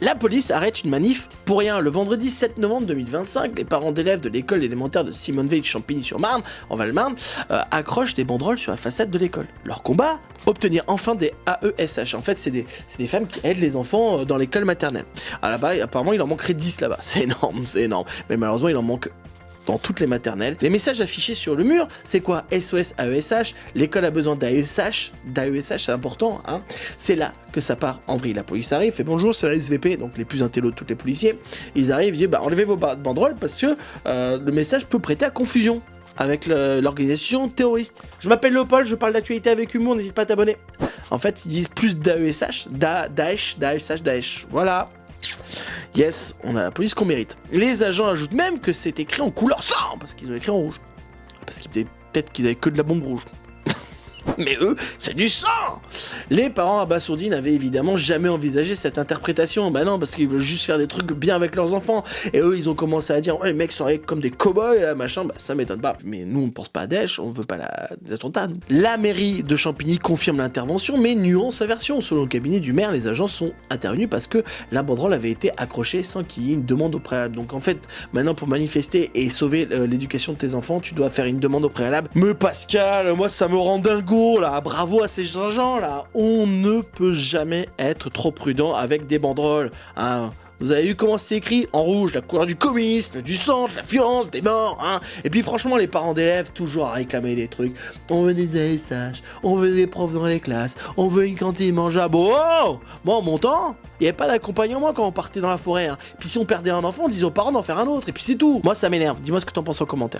La police arrête une manif pour rien. Le vendredi 7 novembre 2025, les parents d'élèves de l'école élémentaire de Simonville Champigny-sur-Marne, en Val-Marne, accrochent des banderoles sur la façade de l'école. Leur combat, obtenir enfin des AESH. En fait, c'est des femmes qui aident les enfants dans l'école maternelle. Ah, là-bas, apparemment, il en manquerait 10 là-bas. C'est énorme, c'est énorme. Mais malheureusement, il en manque dans toutes les maternelles. Les messages affichés sur le mur, c'est quoi? SOS AESH, l'école a besoin d'AESH, c'est important, hein. C'est là que ça part en vrille. La police arrive, fait bonjour, c'est la SVP, donc les plus intellos de tous les policiers. Ils arrivent, ils disent bah enlevez vos banderoles parce que le message peut prêter à confusion avec l'organisation terroriste. Je m'appelle Léopold, je parle d'actualité avec humour, n'hésite pas à t'abonner. En fait, ils disent plus d'AESH, Daesh, voilà. Yes, on a la police qu'on mérite. Les agents ajoutent même que c'est écrit en couleur sang, parce qu'ils ont écrit en rouge. Parce qu'ils peut-être qu'ils avaient que de la bombe rouge. Mais eux, c'est du sang! Les parents abasourdis n'avaient évidemment jamais envisagé cette interprétation. Bah non, parce qu'ils veulent juste faire des trucs bien avec leurs enfants. Et eux, ils ont commencé à dire, ouais, les mecs seraient comme des cow-boys, là, machin. Bah ça m'étonne pas. Mais nous, on ne pense pas à Daesh, on veut pas des attentats, nous. La mairie de Champigny confirme l'intervention, mais nuance sa version. Selon le cabinet du maire, les agents sont intervenus parce que la banderole avait été accrochée sans qu'il y ait une demande au préalable. Donc en fait, maintenant, pour manifester et sauver l'éducation de tes enfants, tu dois faire une demande au préalable. Mais Pascal, moi, ça me rend dingo. Là, bravo à ces gens là, on ne peut jamais être trop prudent avec des banderoles, hein. Vous avez vu comment c'est écrit? En rouge, la couleur du communisme, du sang, de la violence, des morts, hein. Et puis franchement, les parents d'élèves, toujours à réclamer des trucs. On veut des ASH, on veut des profs dans les classes, on veut une cantine mangeable. Oh, moi, en mon temps, il n'y avait pas d'accompagnement quand on partait dans la forêt, hein. Puis si on perdait un enfant, on disait aux parents d'en faire un autre, et puis c'est tout. Moi, ça m'énerve. Dis-moi ce que t'en penses en commentaire.